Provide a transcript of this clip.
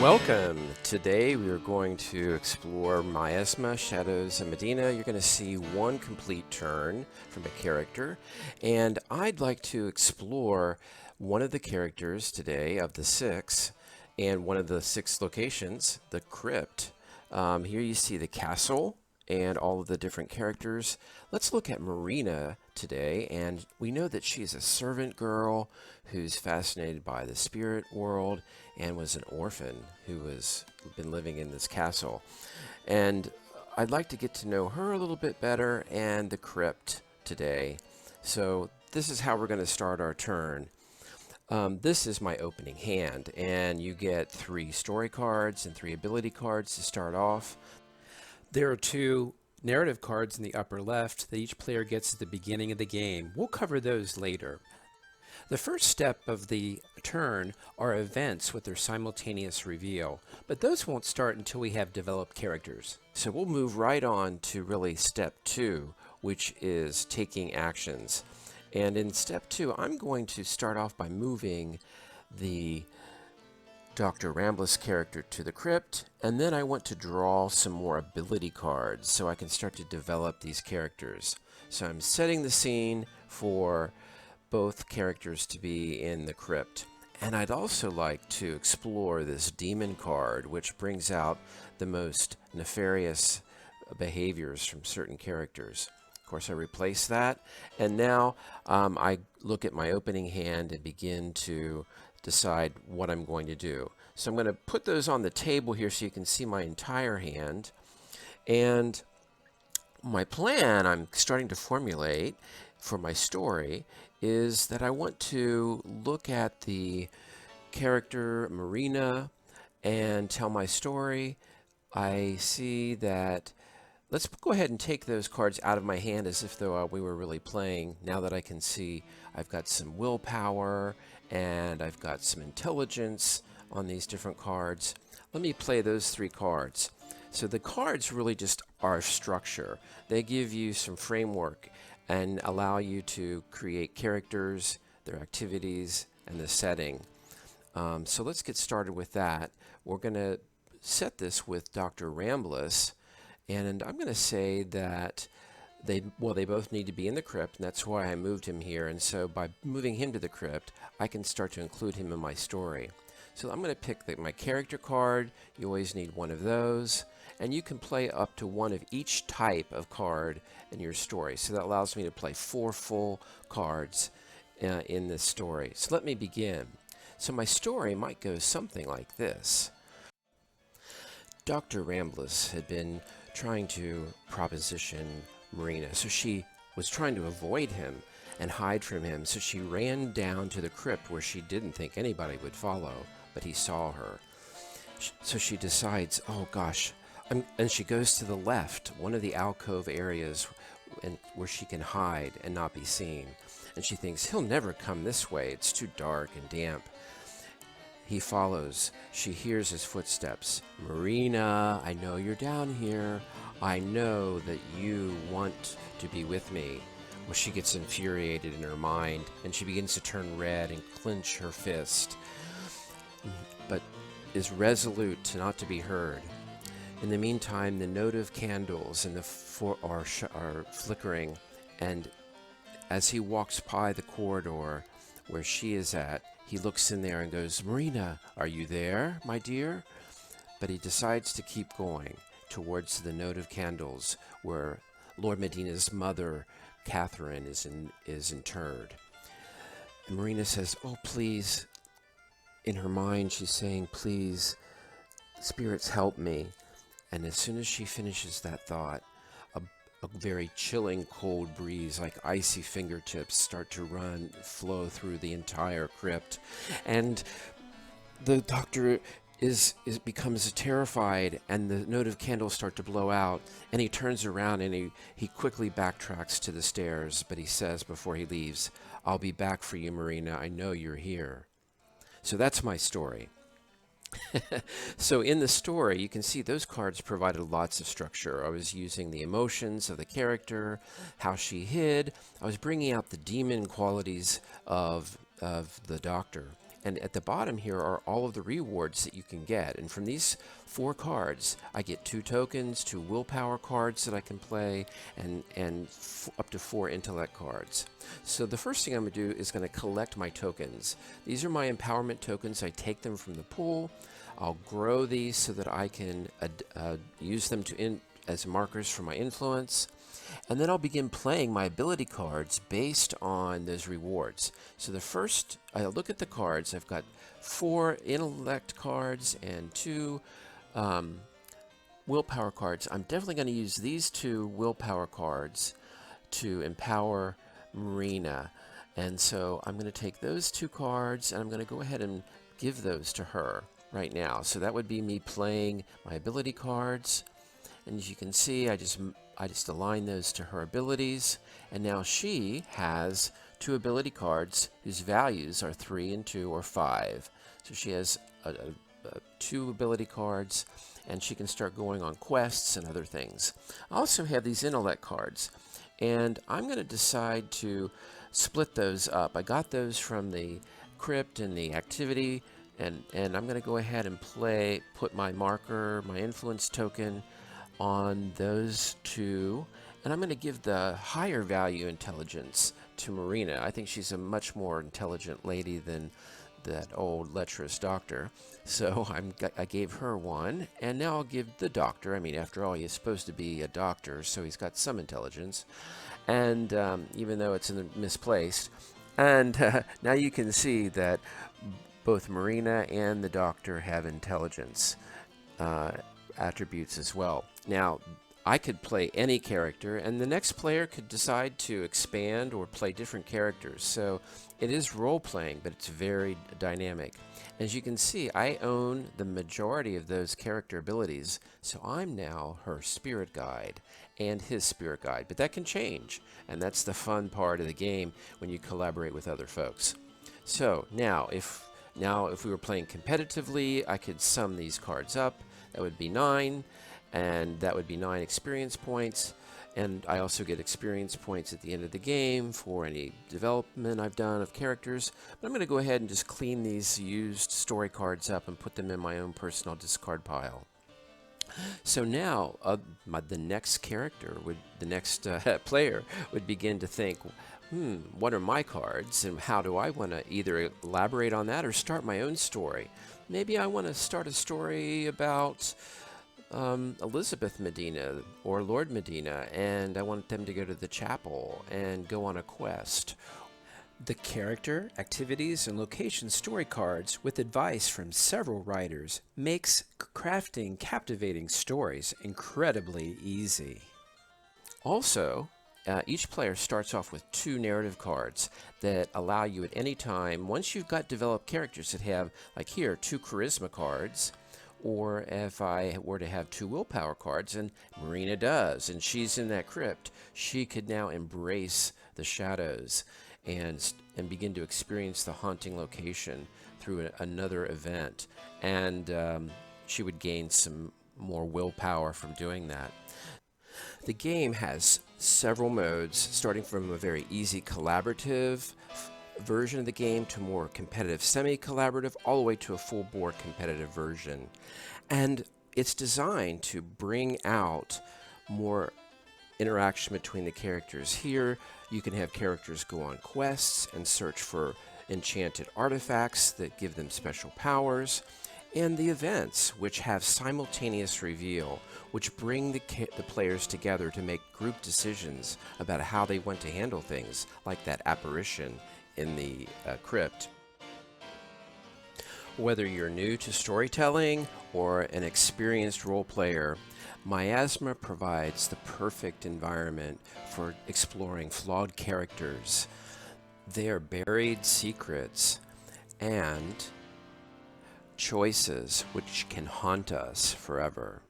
Welcome. Today we are going to explore Miasma, Shadows, and Medina. You're going to see one complete turn from a character, and I'd like to explore one of the characters today of the six, and one of the six locations, the crypt. Here you see the castle and all of the different characters. Let's look at Marina today, and we know that she's a servant girl who's fascinated by the spirit world and was an orphan who was been living in this castle. And I'd like to get to know her a little bit better and the crypt today. So this is how we're going to start our turn. This is my opening hand, and you get 3 story cards and 3 ability cards to start off. There are 2 narrative cards in the upper left that each player gets at the beginning of the game. We'll cover those later. The first step of the turn are events with their simultaneous reveal, but those won't start until we have developed characters. So we'll move right on to really step 2, which is taking actions. And in step 2, I'm going to start off by moving the Dr. Rambliss character to the crypt, and then I want to draw some more ability cards so I can start to develop these characters. So I'm setting the scene for both characters to be in the crypt. And I'd also like to explore this demon card, which brings out the most nefarious behaviors from certain characters. Of course, I replace that, and now I look at my opening hand and begin to decide what I'm going to do. So I'm going to put those on the table here so you can see my entire hand. And my plan I'm starting to formulate for my story is that I want to look at the character Marina and tell my story. I see that let's go ahead and take those cards out of my hand as if though we were really playing. Now that I can see I've got some willpower and I've got some intelligence on these different cards. Let me play those 3 cards. So the cards really just are structure. They give you some framework and allow you to create characters, their activities, and the setting. So let's get started with that. We're going to set this with Dr. Rambliss, and I'm going to say that they both need to be in the crypt, and that's why I moved him here. And so by moving him to the crypt, I can start to include him in my story. So I'm going to pick my character card. You always need one of those. And you can play up to one of each type of card in your story. So that allows me to play 4 full cards in this story. So let me begin. So my story might go something like this. Dr. Rambliss had been trying to proposition Marina. So she was trying to avoid him and hide from him. So she ran down to the crypt where she didn't think anybody would follow, but he saw her. So she decides, oh gosh, and she goes to the left, one of the alcove areas where she can hide and not be seen. And she thinks, he'll never come this way. It's too dark and damp. He follows. She hears his footsteps. Marina, I know you're down here. I know that you want to be with me. Well, she gets infuriated in her mind, and she begins to turn red and clench her fist, but is resolute to not to be heard. In the meantime, the note of candles in are flickering, and as he walks by the corridor where she is at, he looks in there and goes, Marina, are you there, my dear? But he decides to keep going towards the note of candles where Lord Medina's mother, Catherine, is interred. And Marina says, oh, please. In her mind, she's saying, please, spirits, help me. And as soon as she finishes that thought, a very chilling cold breeze, like icy fingertips, start to flow through the entire crypt. And the doctor becomes terrified, and the note of candles start to blow out, and he turns around and he quickly backtracks to the stairs, but he says before he leaves, I'll be back for you, Marina. I know you're here. So that's my story. So in the story, you can see those cards provided lots of structure. I was using the emotions of the character, how she hid. I was bringing out the demon qualities of the doctor. And at the bottom here are all of the rewards that you can get. And from these 4 cards, I get 2 tokens, 2 willpower cards that I can play, and up to 4 intellect cards. So the first thing I'm going to do is going to collect my tokens. These are my empowerment tokens. I take them from the pool. I'll grow these so that I can use them as markers for my influence. And then I'll begin playing my ability cards based on those rewards. So the first, I'll look at the cards. I've got 4 intellect cards and 2 willpower cards. I'm definitely going to use these 2 willpower cards to empower Marina. And so I'm going to take those 2 cards and I'm going to go ahead and give those to her right now. So that would be me playing my ability cards. And as you can see, I just align those to her abilities, and now she has 2 ability cards whose values are 3 and 2 or 5. So she has 2 ability cards, and she can start going on quests and other things. I also have these intellect cards, and I'm going to decide to split those up. I got those from the crypt and the activity, and I'm going to go ahead and put my marker, my influence token, on those 2, and I'm going to give the higher value intelligence to Marina. I think she's a much more intelligent lady than that old lecherous doctor, so I gave her 1, and now I'll give the doctor. I mean, after all, he's supposed to be a doctor, so he's got some intelligence, and even though it's misplaced. And now you can see that both Marina and the doctor have intelligence attributes as well. Now, I could play any character, and the next player could decide to expand or play different characters. So it is role-playing, but it's very dynamic. As you can see, I own the majority of those character abilities, so I'm now her spirit guide and his spirit guide. But that can change, and that's the fun part of the game when you collaborate with other folks. So now, if we were playing competitively, I could sum these cards up. That would be 9, and that would be 9 experience points. And I also get experience points at the end of the game for any development I've done of characters. But I'm going to go ahead and just clean these used story cards up and put them in my own personal discard pile. So now the next player would begin to think, what are my cards, and how do I want to either elaborate on that or start my own story? Maybe I want to start a story about Elizabeth Medina or Lord Medina, and I want them to go to the chapel and go on a quest. The character, activities, and location story cards with advice from several writers makes crafting captivating stories incredibly easy. Also, each player starts off with 2 narrative cards that allow you at any time, once you've got developed characters that have, like here, 2 charisma cards, or if I were to have 2 willpower cards, and Marina does, and she's in that crypt, she could now embrace the shadows and begin to experience the haunting location through another event, and she would gain some more willpower from doing that. The game has several modes, starting from a very easy collaborative version of the game to more competitive semi-collaborative, all the way to a full-board competitive version. And it's designed to bring out more interaction between the characters. Here, you can have characters go on quests and search for enchanted artifacts that give them special powers, and the events, which have simultaneous reveal, which bring the players together to make group decisions about how they want to handle things, like that apparition in the crypt. Whether you're new to storytelling or an experienced role player, Miasma provides the perfect environment for exploring flawed characters, their buried secrets, and choices which can haunt us forever.